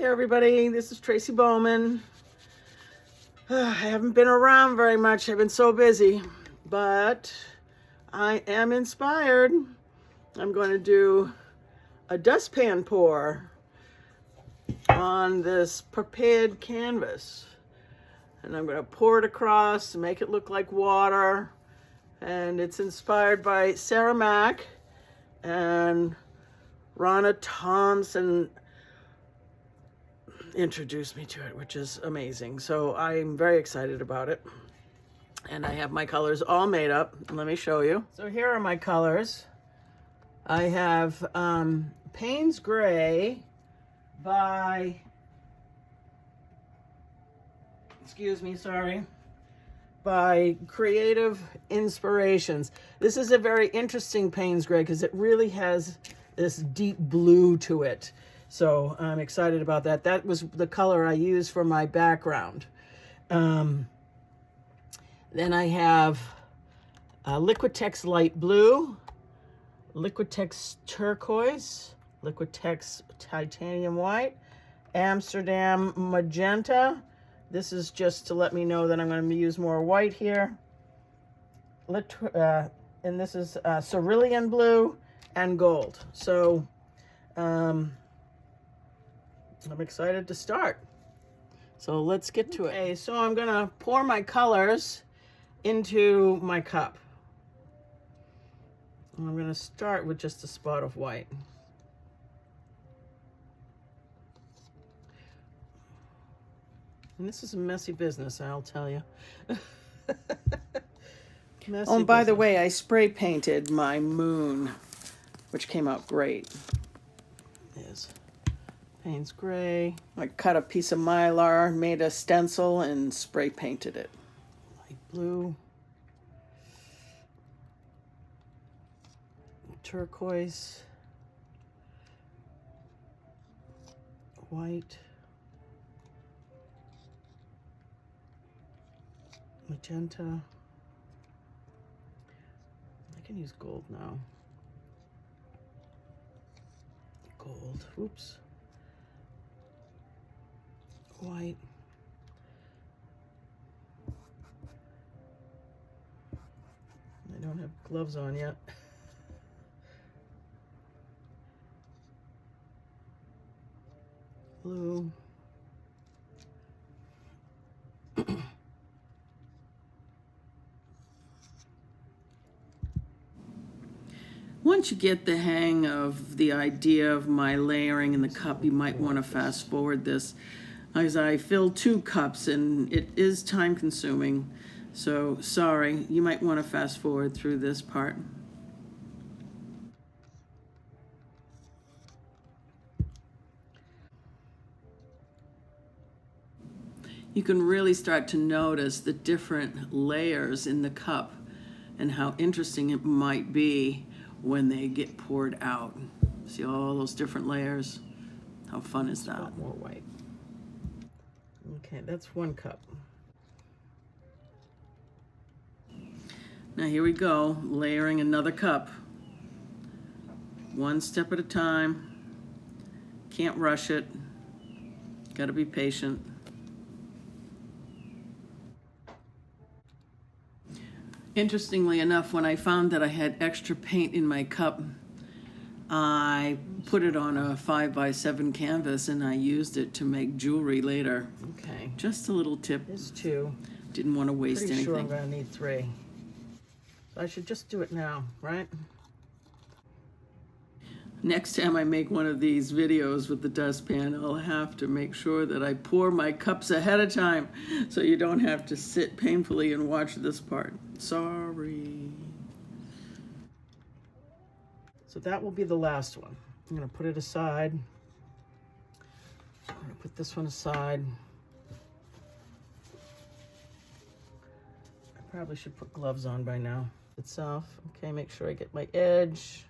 everybody, this is Tracy Bowman. I haven't been around very much. I've been so busy, but I am inspired. I'm going to do a dustpan pour on this prepared canvas. And I'm going to pour it across to make it look like water. And it's inspired by Sarah Mack and Ronna Thompson introduced me to it, which is amazing. So I'm very excited about it. And I have my colors all made up. Let me show you. So here are my colors. I have Payne's Gray by, by Creative Inspirations. This is a very interesting Payne's Gray because it really has this deep blue to it. So I'm excited about that. That was the color I used for my background. Then I have Liquitex Light Blue, Liquitex Turquoise, Liquitex Titanium White, Amsterdam Magenta. This is just to let me know that I'm going to use more white here. And this is Cerulean Blue and Gold. So I'm excited to start. So let's get to it. Okay, so I'm gonna pour my colors into my cup. And I'm gonna start with just a spot of white. And this is a messy business, I'll tell you. Oh, and by the way, I spray painted my moon, which came out great. There's Payne's Gray. I cut a piece of Mylar, made a stencil, and spray painted it. Light blue. Turquoise. White. Magenta. I can use gold now. Gold. Oops. White. I don't have gloves on yet. Blue. Once you get the hang of the idea of my layering in the cup, you might want to fast forward this, as I fill 2 cups and it is time consuming. So sorry, you might want to fast forward through this part. You can really start to notice the different layers in the cup and how interesting it might be when they get poured out. See all those different layers? How fun is that? More white. Okay, that's 1 cup. Now here we go, layering another cup. 1 step at a time. Can't rush it. Gotta be patient. Interestingly enough, when I found that I had extra paint in my cup, I put it on a 5x7 canvas and I used it to make jewelry later. Okay. Just a little tip. There's 2. Didn't want to waste anything. Pretty sure I'm going to need 3. So I should just do it now, right? Next time I make one of these videos with the dustpan, I'll have to make sure that I pour my cups ahead of time so you don't have to sit painfully and watch this part. Sorry. So that will be the last one. I'm going to put it aside. I'm going to put this one aside. I probably should put gloves on by now. Itself. Okay, make sure I get my edge.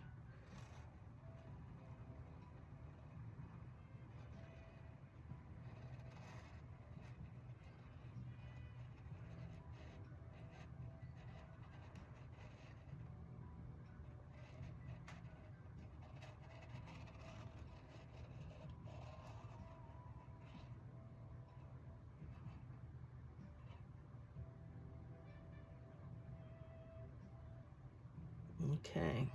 Okay.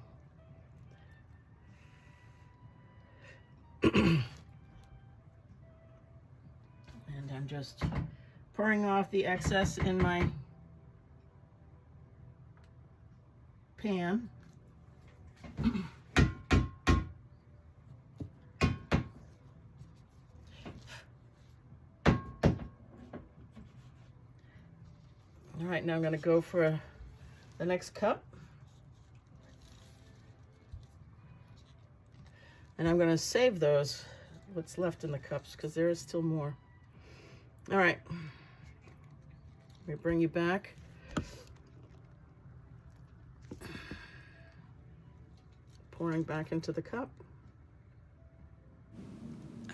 And I'm just pouring off the excess in my pan. All right, now I'm going to go for the next cup. And I'm going to save those, what's left in the cups, because there is still more. All right. Let me bring you back. Pouring back into the cup.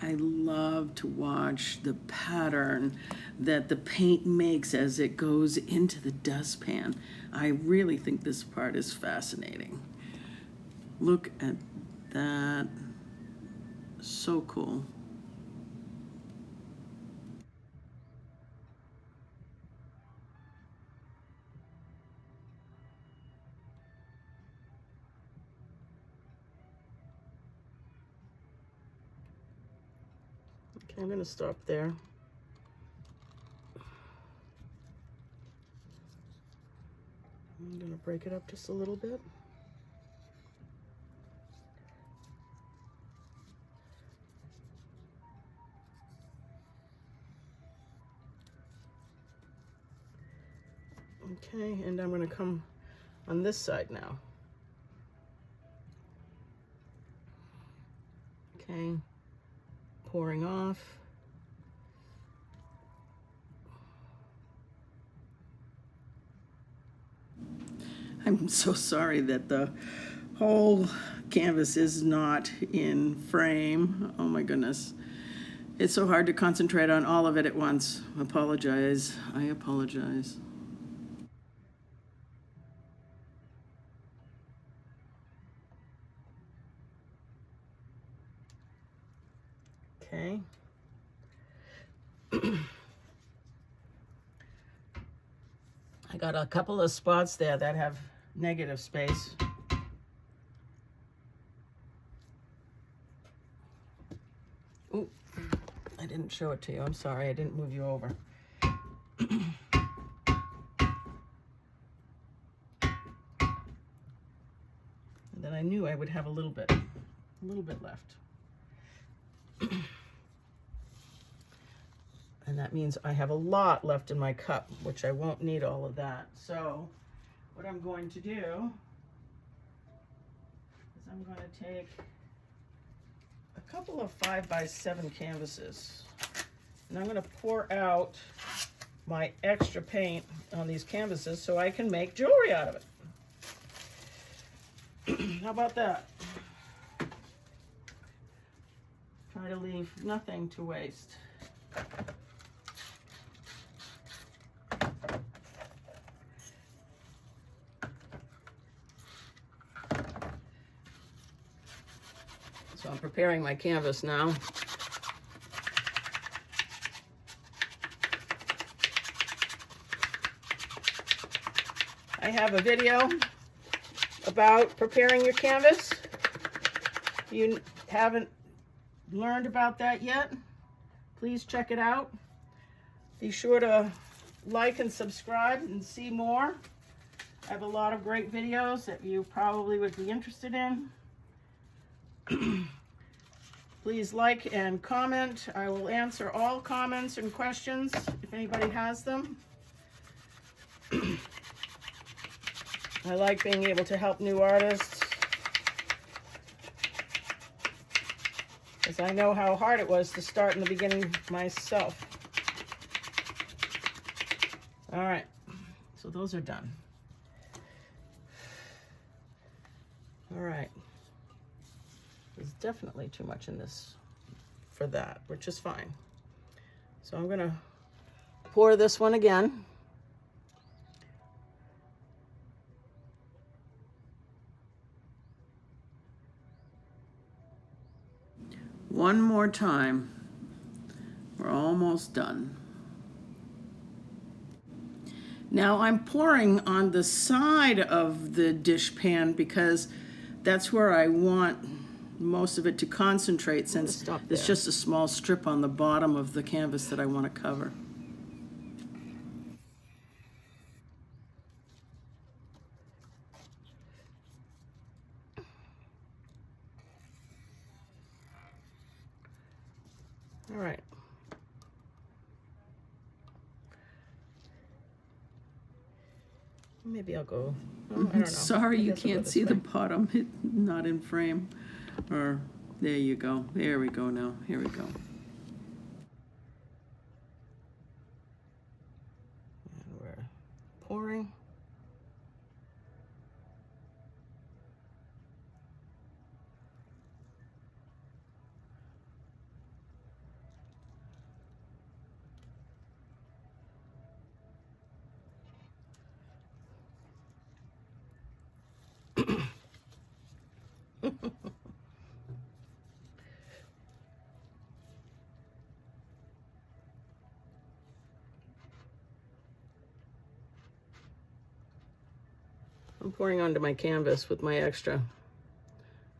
I love to watch the pattern that the paint makes as it goes into the dustpan. I really think this part is fascinating. Look at that. So cool. Okay, I'm going to stop there. I'm going to break it up just a little bit. Okay, and I'm going to come on this side now. Okay, pouring off. I'm so sorry that the whole canvas is not in frame. Oh my goodness. It's so hard to concentrate on all of it at once. Apologize. I apologize. Okay. I got a couple of spots there that have negative space. Ooh, I didn't show it to you. I'm sorry, I didn't move you over. And then I knew I would have a little bit left. And that means I have a lot left in my cup, which I won't need all of that. So what I'm going to do is I'm going to take a couple of 5x7 canvases, and I'm going to pour out my extra paint on these canvases so I can make jewelry out of it. How about that? Try to leave nothing to waste. So I'm preparing my canvas now. I have a video about preparing your canvas. If you haven't learned about that yet, please check it out. Be sure to like and subscribe and see more. I have a lot of great videos that you probably would be interested in. Please like and comment. I will answer all comments and questions if anybody has them. I like being able to help new artists, because I know how hard it was to start in the beginning myself. All right, so those are done. All right. There's definitely too much in this for that, which is fine. So I'm gonna pour this one again. One more time. We're almost done. Now I'm pouring on the side of the dish pan because that's where I want most of it to concentrate, since there's just a small strip on the bottom of the canvas that I want to cover. All right. Maybe I'll go, I don't know. Sorry, you can't see the bottom. It's not in frame. Or, there you go. There we go now. Here we go. And we're pouring. I'm pouring onto my canvas with my extra.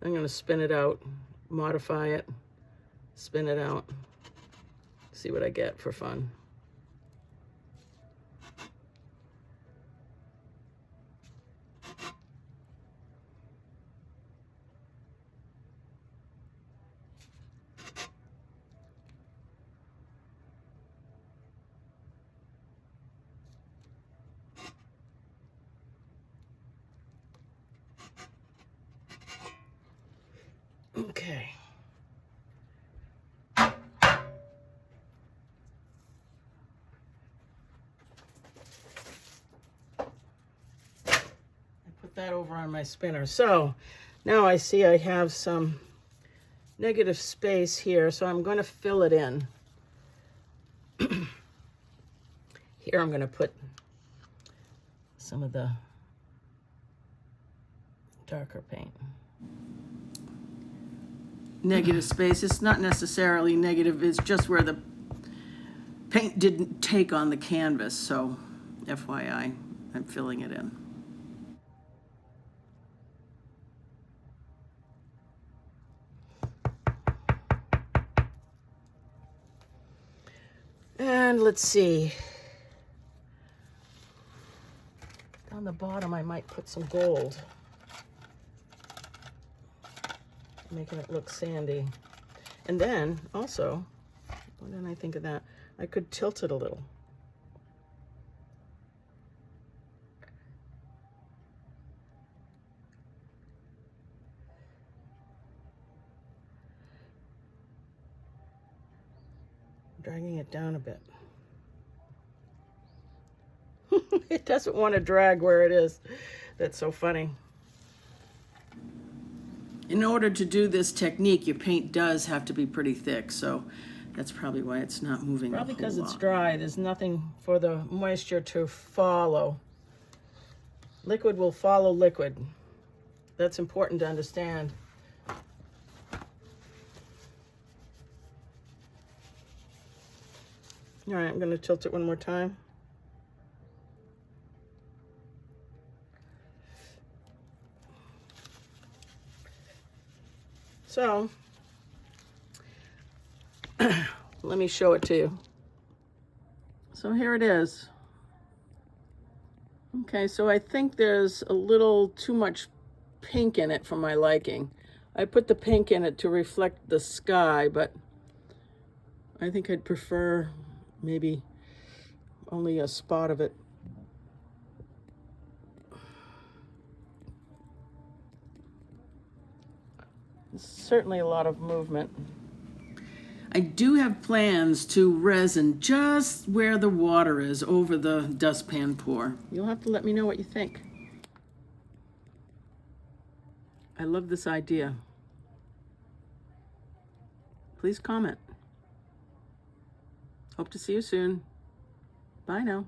I'm going to spin it out, modify it, spin it out, see what I get for fun. Okay. I put that over on my spinner. So now I see I have some negative space here, so I'm going to fill it in. Here I'm going to put some of the darker paint. Negative space. It's not necessarily negative. It's just where the paint didn't take on the canvas. So, FYI, I'm filling it in. And let's see. On the bottom, I might put some gold, making it look sandy. And then also, what did I think of that? I could tilt it a little. Dragging it down a bit. It doesn't want to drag where it is. That's so funny. In order to do this technique, your paint does have to be pretty thick, so that's probably why it's not moving a whole lot. Probably because it's dry. There's nothing for the moisture to follow. Liquid will follow liquid. That's important to understand. All right, I'm going to tilt it one more time. So, let me show it to you. So here it is. Okay, so I think there's a little too much pink in it for my liking. I put the pink in it to reflect the sky, but I think I'd prefer maybe only a spot of it. Certainly a lot of movement. I do have plans to resin just where the water is over the dustpan pour. You'll have to let me know what you think. I love this idea. Please comment. Hope to see you soon. Bye now.